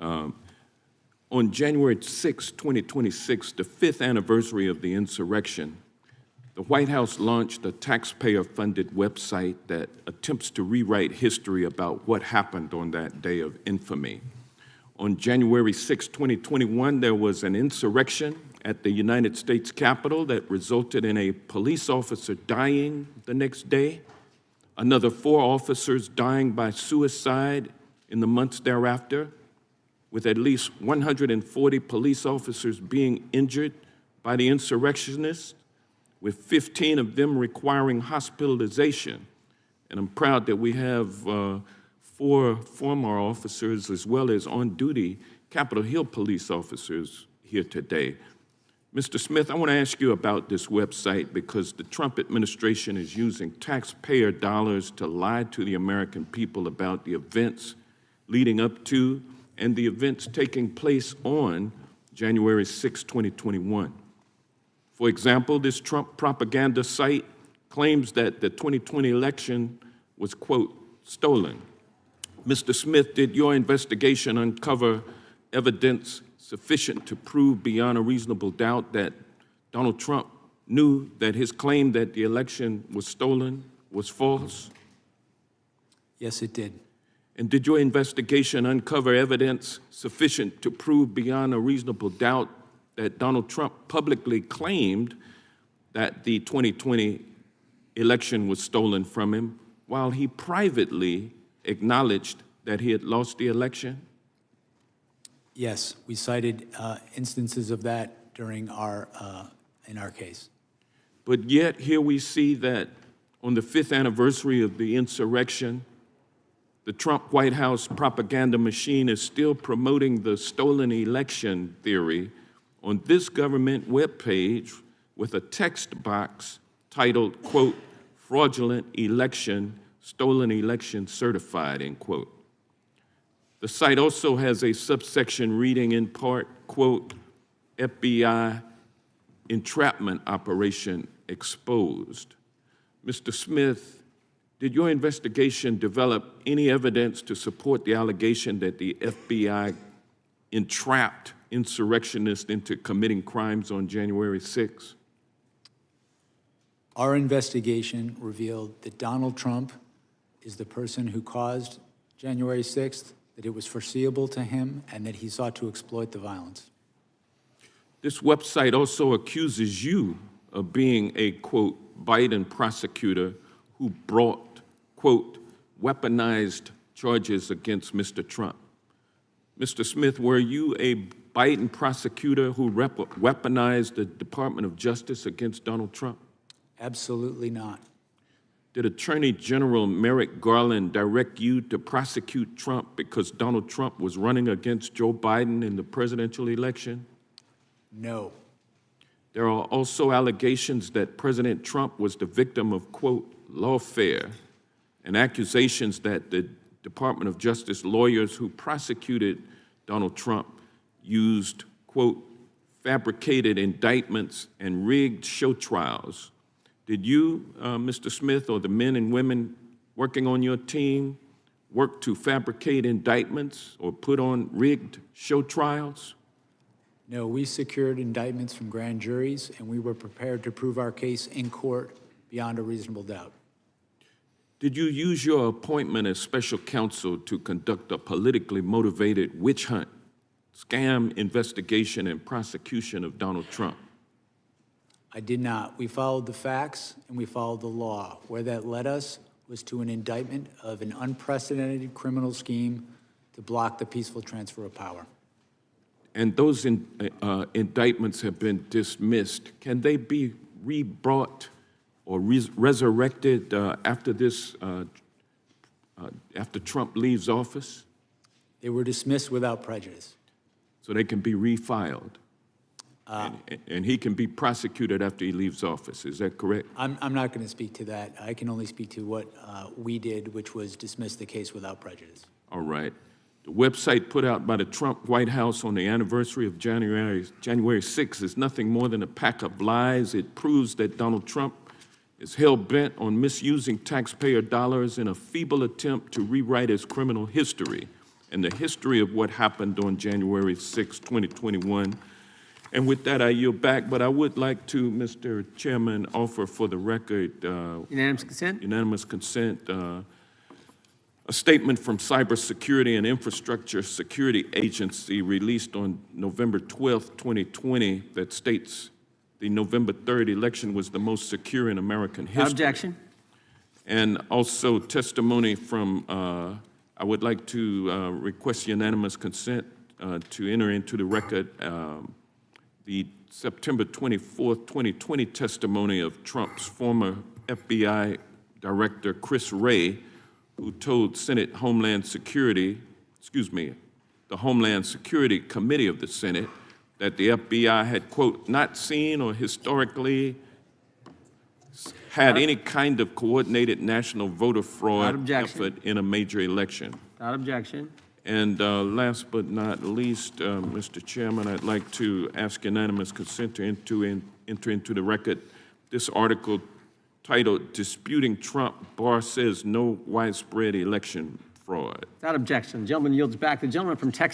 On January 6, 2026, the 5th anniversary of the insurrection, the White House launched a taxpayer-funded website that attempts to rewrite history about what happened on that day of infamy. On January 6, 2021, there was an insurrection at the United States Capitol that resulted in a police officer dying the next day, another 4 officers dying by suicide in the months thereafter, with at least 140 police officers being injured by the insurrectionists, with 15 of them requiring hospitalization. And I'm proud that we have 4 former officers as well as on-duty Capitol Hill police officers here today. Mr. Smith, I want to ask you about this website because the Trump administration is using taxpayer dollars to lie to the American people about the events leading up to and the events taking place on January 6, 2021. For example, this Trump propaganda site claims that the 2020 election was, quote, stolen. Mr. Smith, did your investigation uncover evidence sufficient to prove beyond a reasonable doubt that Donald Trump knew that his claim that the election was stolen was false? Yes, it did. And did your investigation uncover evidence sufficient to prove beyond a reasonable doubt that Donald Trump publicly claimed that the 2020 election was stolen from him while he privately acknowledged that he had lost the election? Yes, we cited instances of that during in our case. But yet here we see that on the 5th anniversary of the insurrection, the Trump White House propaganda machine is still promoting the stolen election theory on this government webpage with a text box titled, quote, fraudulent election, stolen election certified, end quote. The site also has a subsection reading in part, quote, FBI entrapment operation exposed. Mr. Smith, did your investigation develop any evidence to support the allegation that the FBI entrapped insurrectionists into committing crimes on January 6? Our investigation revealed that Donald Trump is the person who caused January 6th, that it was foreseeable to him, and that he sought to exploit the violence. This website also accuses you of being a, quote, Biden prosecutor who brought, quote, weaponized charges against Mr. Trump. Mr. Smith, were you a Biden prosecutor who weaponized the Department of Justice against Donald Trump? Absolutely not. Did Attorney General Merrick Garland direct you to prosecute Trump because Donald Trump was running against Joe Biden in the presidential election? No. There are also allegations that President Trump was the victim of, quote, lawfare, and accusations that the Department of Justice lawyers who prosecuted Donald Trump used, quote, fabricated indictments and rigged show trials. Did you, Mr. Smith, or the men and women working on your team work to fabricate indictments or put on rigged show trials? No, we secured indictments from grand juries, and we were prepared to prove our case in court beyond a reasonable doubt. Did you use your appointment as special counsel to conduct a politically motivated witch hunt, scam investigation, and prosecution of Donald Trump? I did not. We followed the facts and we followed the law. Where that led us was to an indictment of an unprecedented criminal scheme to block the peaceful transfer of power. And those indictments have been dismissed. Can they be re-brought or resurrected after Trump leaves office? They were dismissed without prejudice. So they can be refiled? And he can be prosecuted after he leaves office, is that correct? I'm not going to speak to that. I can only speak to what we did, which was dismiss the case without prejudice. All right. The website put out by the Trump White House on the anniversary of January 6th is nothing more than a pack of lies. It proves that Donald Trump is hell-bent on misusing taxpayer dollars in a feeble attempt to rewrite his criminal history. and the history of what happened on January 6, 2021. And with that, I yield back, but I would like to, Mr. Chairman, offer for the record Unanimous consent? unanimous consent, a statement from Cybersecurity and Infrastructure Security Agency released on November 12th, 2020, that states the November 3rd election was the most secure in American history. Without objection. And also testimony from, I would like to request unanimous consent to enter into the record the September 24th, 2020 testimony of Trump's former FBI Director, Chris Wray, who told Senate Homeland Security, the Homeland Security Committee of the Senate, that the FBI had, quote, not seen or historically had any kind of coordinated national voter fraud objection. effort in a major election. Without objection. And last but not least, Mr. Chairman, I'd like to ask unanimous consent to enter into the record this article titled Disputing Trump, Barr Says No Widespread Election Fraud. Without objection. The gentleman yields back. The gentleman from Texas.